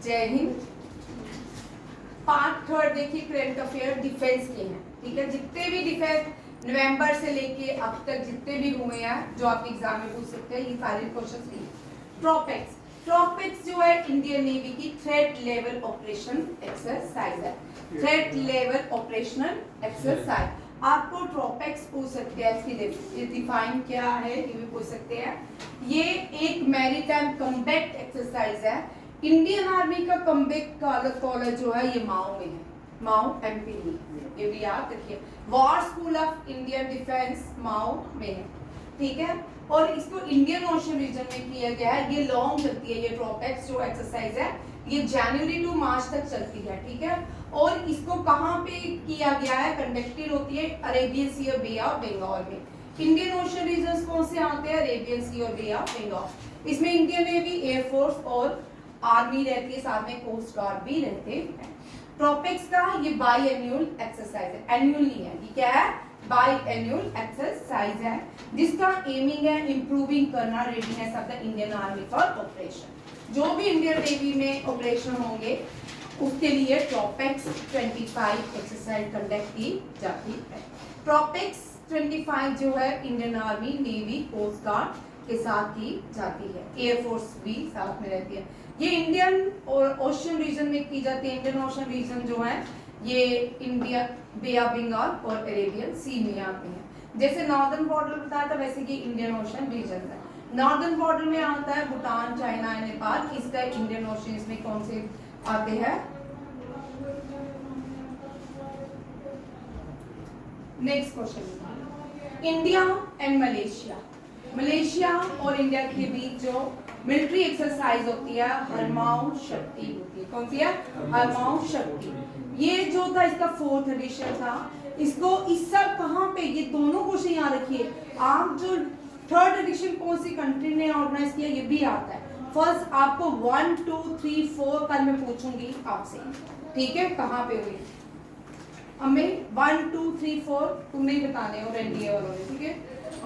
जय Hind. Part third देखिए current affair defence के हैं, ठीक है। जितने भी डिफेंस नवंबर से लेके अब तक जितने भी हुए हैं जो आप एग्जाम में पूछ सकते हैं, ये सारे क्वेश्चन थे। ट्रॉपिक्स, ट्रॉपिक्स जो है इंडियन नेवी की थ्रेट लेवल ऑपरेशन एक्सरसाइज है। थ्रेट लेवल ऑपरेशनल एक्सरसाइज, आपको ट्रॉपिक्स पूछ सकते हैं, इसकी डिफाइन क्या है ये भी पूछ सकते हैं। ये एक मैरीटाइम कम्बैट एक्सरसाइज है। इंडियन आर्मी का कम्बैट कॉलेज जो है ये माओ में है, माओ एमपी में, ये भी याद रखिए। War school of Indian defence Mhow में है, ठीक है। और इसको इंडियन ओशन रीजन में किया गया है। ये लॉन्ग चलती है, ये ट्रॉपिक्स जो एक्सरसाइज है ये जनवरी टू मार्च तक चलती है, ठीक है। और इसको कहाँ पे किया गया है, कंडक्टेड होती है अरेबियन सी और बे ऑफ बंगाल में। इंडियन ओशन रीजन कौन से आते हैं, अरेबियन सी और बे ऑफ बंगाल। इसमें इंडियन नेवी, एयरफोर्स और आर्मी रहती है, साथ में कोस्ट गार्ड भी रहते हैं। ट्रॉपिक्स का ये बाई एनुअल एक्सरसाइज है, एनुअल नहीं है, ये क्या है, बाई एनुअल एक्सरसाइज है, जिसका एमिंग है इंप्रूविंग करना readiness of the Indian army for operation. जो भी इंडियन नेवी में ऑपरेशन होंगे उसके लिए ट्रॉपिक्स 25 एक्सरसाइज कंडक्ट की जाती है। ट्रॉपिक्स 25 जो है Indian army, navy, coast guard के साथ की जाती है, एयरफोर्स भी साथ में रहती है। ये इंडियन और ओशन रीजन में की जाती है। इंडियन ओशन रीजन जो है ये इंडिया, बे ऑफ बंगाल और अरेबियन सी में आते हैं। जैसे नॉर्दर्न बॉर्डर बताया था वैसे कि इंडियन ओशन रीजन है। नॉर्दर्न बॉर्डर में आता है भूटान, चाइना, नेपाल। इसका इंडियन ओशन इसमें कौन से आते हैं। Next question, India and Malaysia. Malaysia और इंडिया के बीच जो मिलिट्री एक्सरसाइज होती है हरमाऊ शक्ति होती है। कौन सी है, हरमाऊ शक्ति। ये जो था इसका 4th एडिशन था। इसको इस सब कहाँ पे, ये दोनों क्वेश्चन याद रखिए। आप जो 3rd एडिशन कौन सी कंट्री ने ऑर्गेनाइज किया ये भी आता है। फर्स्ट आपको 1 2 3 4 कल मैं पूछूंगी आपसे, ठीक है, कहाँ पे हुई। हमें 1 2 3 4 तुमने ही बताने हो, एनडीए वालों ने, ठीक है।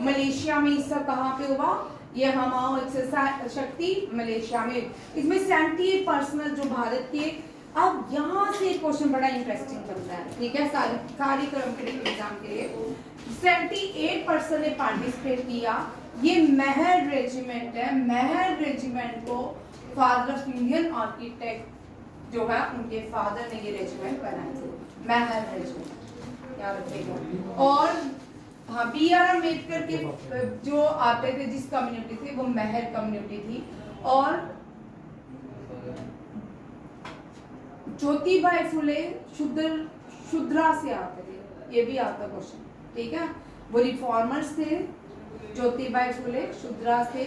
मलेशिया में इस सब कहाँ पे हुआ, ये हमाओ एक्सरसाइज शक्ति मलेशिया में। इसमें 78 पर्सनल जो भारत के। अब यहाँ से क्वेश्चन बड़ा इंटरेस्टिंग बनता है, ठीक है, सारी कॉम्पिटिटिव एग्जाम के लिए। 78 पर्सन ने पार्टिसिपेट किया। ये महर रेजिमेंट है। महर रेजिमेंट को फादर ऑफ इंडियन आर्किटेक्ट जो है उनके फादर ने ये रेजिमेंट बनाया था, महर रेजिमेंट, याद रखिएगा। और हाँ, B.R. अम्बेडकर के जो आते थे जिस कम्युनिटी थी वो महर कम्युनिटी थी। और ज्योतिबाई फुले शुद्रा से आते थे, ये भी आता क्वेश्चन, ठीक है। वो रिफॉर्मर्स थे, ज्योतिबाई फुले शुद्रा से,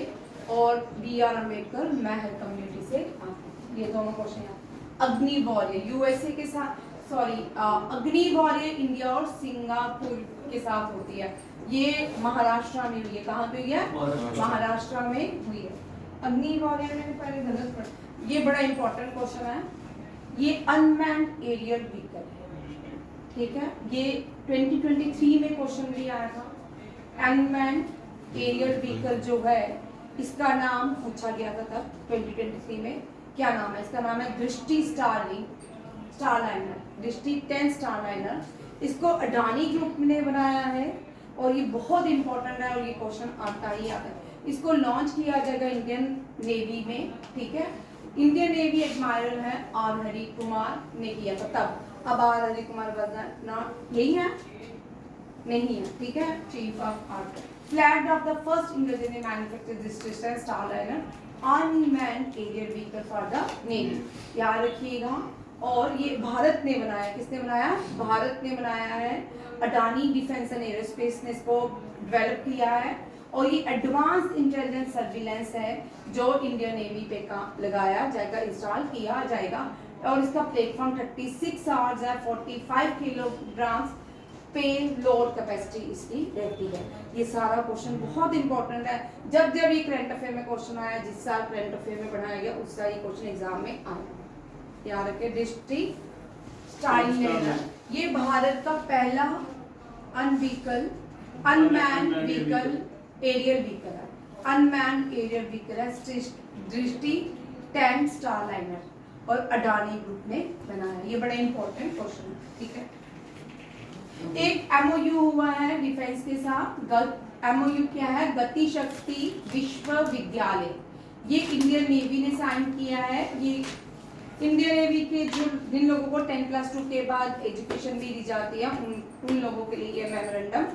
और B.R. अम्बेडकर महर कम्युनिटी से आते। ये दोनों क्वेश्चन। अग्नि वॉरियर यूएसए के साथ, सॉरी, अग्नि वॉरियर इंडिया और सिंगापुर के साथ होती है। ये महाराष्ट्र में हुई है। कहाँ पे हुई है, महाराष्ट्र में हुई है। अग्नि वॉरियर में पहले गलत पढ़, ये बड़ा इंपॉर्टेंट क्वेश्चन है। ये अनमैन्ड एरियल व्हीकल है, ठीक है। ये 2023 में क्वेश्चन भी आया था। अनमैन्ड एरियल व्हीकल जो है इसका नाम पूछा गया था तब 2023 में। क्या नाम है इसका, नाम है दृष्टि स्टारलाइनर, दृष्टि 10 स्टारलाइनर। इसको अडानी ग्रुप ने बनाया है और ये बहुत इंपॉर्टेंट है और ये क्वेश्चन आता ही आता है। इसको लॉन्च किया जाएगा इंडियन नेवी में, ठीक है। इंडियन नेवी एडमायरल है आर हरि कुमार ने किया था तब। अब आर हरि कुमार नॉट, यही है, नहीं है, ठीक है, chief of army. Flag off the first Indian manufactured Drishti Starliner unmanned aerial vehicle for the navy, याद रखिएगा। और ये भारत ने बनाया, किसने बनाया, भारत ने बनाया है। अडानी डिफेंस एंड एरोस्पेस ने इसको डेवलप किया है। और ये एडवांस इंटेलिजेंस सर्विलेंस है जो इंडियन नेवी पे का लगाया जाएगा, इंस्टॉल किया जाएगा। और इसका प्लेटफॉर्म 36 आवर्स है, 45 किलोग्राम पे लोड कैपेसिटी इसकी रहती है। ये सारा क्वेश्चन बहुत इंपॉर्टेंट है। जब जब ये करंट अफेयर में क्वेश्चन आया, जिस साल करंट अफेयर में पढ़ाया गया उस साल ये क्वेश्चन एग्जाम में आया, याद रखे। डिस्ट्रिक्ट स्टाइलर, ये भारत का पहला अनमैन्ड व्हीकल एरियल व्हीकल है। अनमैन्ड एरियल व्हीकल है दृष्टि 10 स्टारलाइनर। और अडानी ग्रुप ने बनाया। ये बड़ा इंपॉर्टेंट क्वेश्चन है, ठीक है। एक एमओयू हुआ है डिफेंस के साथ। एमओयू क्या है? गति शक्ति विश्वविद्यालय। ये इंडियन नेवी ने साइन किया है। ये इंडियन नेवी के जो जिन लोगों को 10+2 के बाद एजुकेशन भी दी जाती है उन लोगों के लिए ये मेमोरेंडम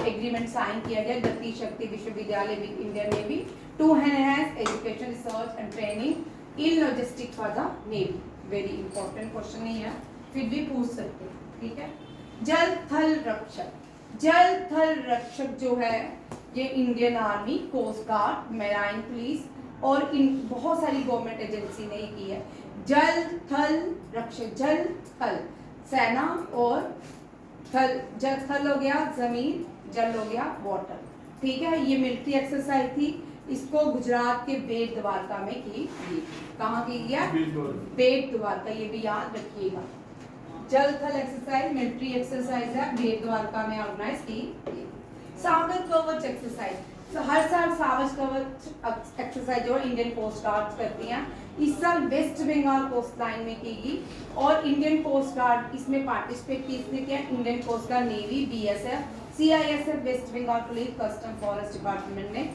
एग्रीमेंट साइन किया गया। Gati Shakti Vishwavidyalaya with Indian navy to enhance education research and training in logistic for the navy. Very important question नहीं है, फिर भी पूछ सकते हैं, ठीक है। जल थल रक्षक। जल थल रक्षक जो है ये Indian army, coast guard, marine police और इन बहुत सारी गवर्नमेंट एजेंसी ने की है। जल थल रक्षक, जल थल सेना और थल, जल थल हो गया जमीन, जल हो गया वाटर, ठीक है। ये मिलिट्री एक्सरसाइज थी। इसको गुजरात के बेट द्वारका में की गई। कहाँ की गया? बेट द्वारका, ये भी याद रखिएगा। जल थल एक्सरसाइज मिलिट्री एक्सरसाइज है, बेट द्वारका में ऑर्गेनाइज की गई। सागर कवच एक्सरसाइज, तो हर साल सागर कवच एक्सरसाइज जो इंडियन कोस्ट गार्ड करती हैं। इस साल वेस्ट बंगाल कोस्ट लाइन में की गई और इंडियन कोस्ट गार्ड इसमें पार्टिसिपेट किसने किया? Indian coast guard, navy, BSF, CISF, west Bengal police, custom, forest department ने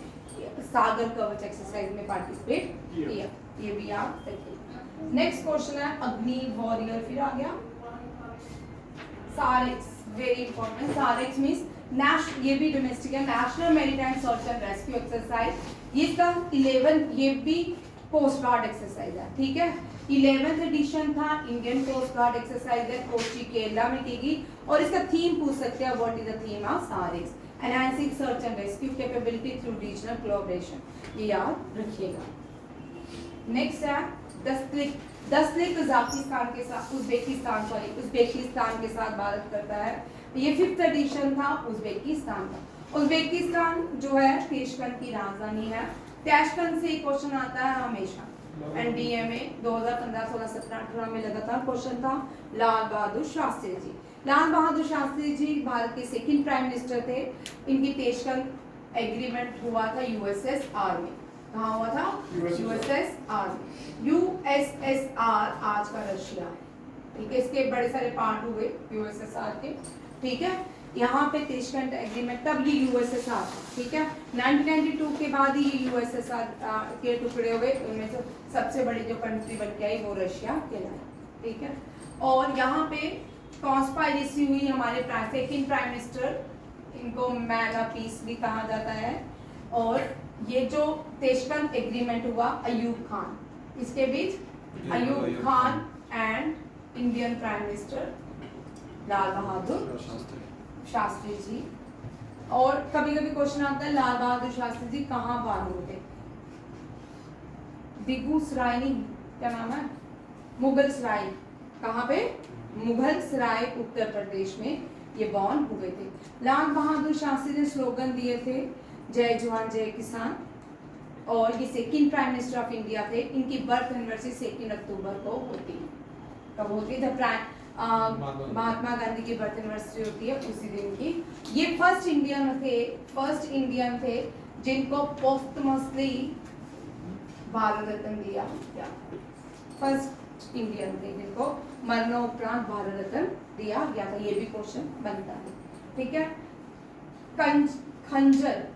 सागर कवच एक्सरसाइज में पार्टिसिपेट किया। ये भी याद रखिए। नेक्स्ट क्वेश्चन है अग्नि वॉरियर, फिर आ गया SAREX, very important. SAREX means ये भी डोमेस्टिक है, national maritime search and rescue exercise. ये इसका 11, ये भी कोस्ट गार्ड एक्सरसाइज है, ठीक है। 11th एडिशन था, इंडियन कोस्ट गार्ड एक्सरसाइज है, कोची केरला में की गई। और इसका थीम पूछ सकते हैं, what is the theme of SAREX? Enhancing search and rescue capability through regional collaboration, ये याद रखिएगा। नेक्स्ट है दस्तलिक। दस्तलिक कजाकिस्तान के साथ उज्बेकिस्तान के साथ भारत करता है। ये 5th एडिशन था उज्बेकिस्तान का। उज्बेकिस्तान जो है ताशकंद की राजधानी है। ताशकंद से क्वेश्चन आता है हमेशा। एनडीए में 2015, 16, 17, 18 में लगातार क्वेश्चन था। लाल बहादुर शास्त्री जी, लाल बहादुर शास्त्री जी भारत के सेकंड प्राइम मिनिस्टर थे। इनकी ताशकंद एग्रीमेंट हुआ था यूएसएसआर में। कहाँ हुआ था? यूएसएसआर में। यूएसएसआर आज का रशिया है, ठीक है। इसके बड़े सारे पार्ट हुए यूएसएसआर के, ठीक है। यहाँ पे ताशकंद एग्रीमेंट, तब ये यूएसएसआर, ठीक है। 1992 के बाद ही ये यूएसएसआर के टुकड़े हुए। उनमें से सबसे बड़ी जो कंट्री बन के आई वो रशिया कहलाई, ठीक है। और यहाँ पे कॉन्स्पायरेसी हुई हमारे सेकंड प्राइम मिनिस्टर, इनको मैन ऑफ पीस भी कहा जाता है। और ये जो ताशकंद एग्रीमेंट हुआ अयूब खान, इसके बीच Ayub Khan and Indian prime minister Lal Bahadur Shastri ji. और कभी कभी क्वेश्चन आता है लाल बहादुर शास्त्री जी कहाँ बॉर्न हुए? बेगूसराय नहीं, क्या नाम है? मुगल सराय। कहाँ पे? मुगल सराय उत्तर प्रदेश में ये बॉर्न हुए थे। लाल बहादुर शास्त्री ने स्लोगन दिए थे जय जवान जय किसान। और ये second prime minister of India थे। इनकी बर्थ एनिवर्सरी 2 अक्टूबर को होती है। कब होती है? जब महात्मा गांधी की बर्थ एनिवर्सरी होती है उसी दिन की। ये फर्स्ट इंडियन थे जिनको पोस्टमसली भारत रत्न दिया गया। फर्स्ट इंडियन थे जिनको मरणोपरांत भारत रत्न दिया गया था। ये भी क्वेश्चन बनता है, ठीक है।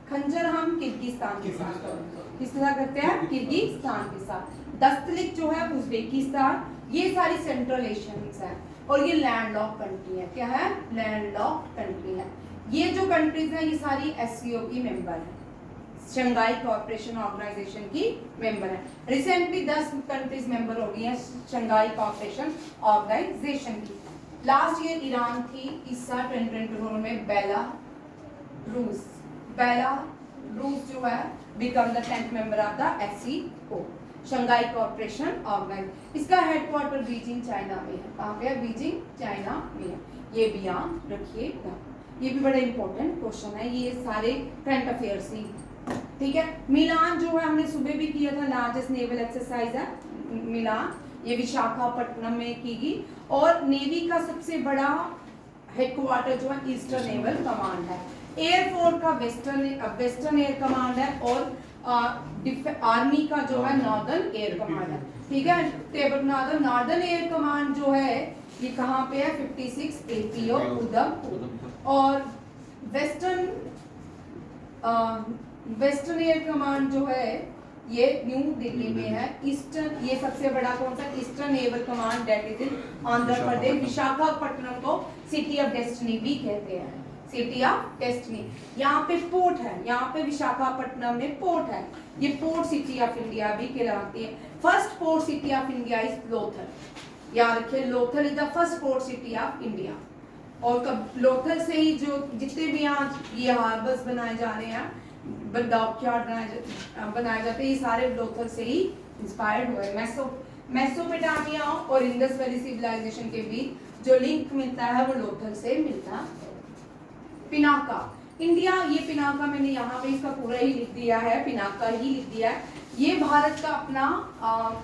खंजर हम किर्गिस्तान के साथ किसके साथ करते हैं? किर्गिस्तान के साथ। दस्तलिक जो है उज्बेकिस्तान। ये सारी सेंट्रल एशियंस है और ये लैंडलॉक कंट्री है। क्या है? लैंडलॉक कंट्री है। ये जो कंट्रीज हैं ये सारी एससीओ की मेंबर है, शंघाई कोऑपरेशन ऑर्गेनाइजेशन की मेंबर है। रिसेंटली 10 कंट्रीज मेंबर हो गई हैं शंघाई कोऑपरेशन ऑर्गेनाइजेशन की। लास्ट ईयर ईरान थी, इस साल 2024 में बेलारूस जो है become the 10th member of the SCO, Shanghai cooperation organisation. इसका हेडक्वार्टर बीजिंग चाइना में है। कहाँ पे है? बीजिंग चाइना में है। ये भी याद रखिएगा, ये भी बड़ा इंपॉर्टेंट क्वेश्चन है। ये सारे करंट अफेयर्स ही, ठीक है। मिलान जो है हमने सुबह भी किया था, लार्जेस्ट नेवल एक्सरसाइज है मिलान। ये विशाखापट्टनम में की गई। और नेवी का सबसे बड़ा हेडक्वार्टर जो है ईस्टर्न नेवल कमांड है। एयरफोर्स का वेस्टर्न एयर कमांड है। और आर्मी का जो है नॉर्दर्न एयर कमांड है, ठीक है। टेबल नॉर्दर्न एयर कमांड जो है ये कहाँ पे है, 56 APO उधमपुर। और वेस्टर्न एयर कमांड जो है ये न्यू दिल्ली में है। ईस्टर्न, ये सबसे बड़ा कौन सा, eastern naval command that is in Andhra Pradesh. Visakhapatnam को सिटी ऑफ डेस्टिनी भी कहते हैं, सिटी ऑफ डेस्टिनी। यहाँ पे पोर्ट है, यहाँ पे विशाखापट्टनम में पोर्ट है, ये पोर्ट सिटी ऑफ इंडिया भी कहलाती है। First port city of India is Lothal, याद रखिए Lothal is the first port city of India. और कब लोथल से ही जो जितने भी यहाँ ये हार्बर्स बनाए जा रहे हैं, डॉकयार्ड बनाए जाते हैं, ये सारे लोथल से ही इंस्पायर्ड हुए। मेसोपोटामिया और इंडस वैली सिविलाइजेशन के बीच जो लिंक मिलता है वो लोथल से मिलता है। पिनाका इंडिया, ये पिनाका मैंने यहाँ पे इसका पूरा ही लिख दिया है, पिनाका ही लिख दिया है। ये भारत का अपना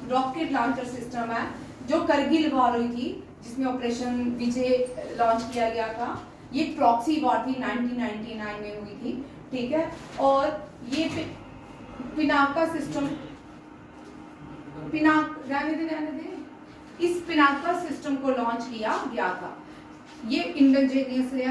रॉकेट लॉन्चर सिस्टम है जो करगिल वॉर हुई थी, जिसमें ऑपरेशन विजय लॉन्च किया गया था। ये प्रॉक्सी वॉर थी 1999 में हुई थी, ठीक है। और ये पिनाका सिस्टम, रहने दे, इस पिनाका सिस्टम को लॉन्च किया गया था। ये इंडोजेनियसली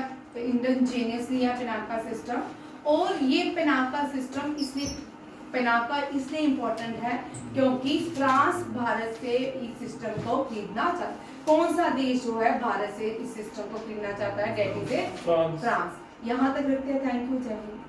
है पिनाका सिस्टम। और ये पिनाका सिस्टम इसलिए इम्पोर्टेंट है क्योंकि फ्रांस भारत से इस सिस्टम को खरीदना चाहता है। कौन सा देश जो है भारत से इस सिस्टम को खरीदना चाहता है, डेट इज फ्रांस। यहाँ तक रखते हैं, थैंक यू, जय हिंद।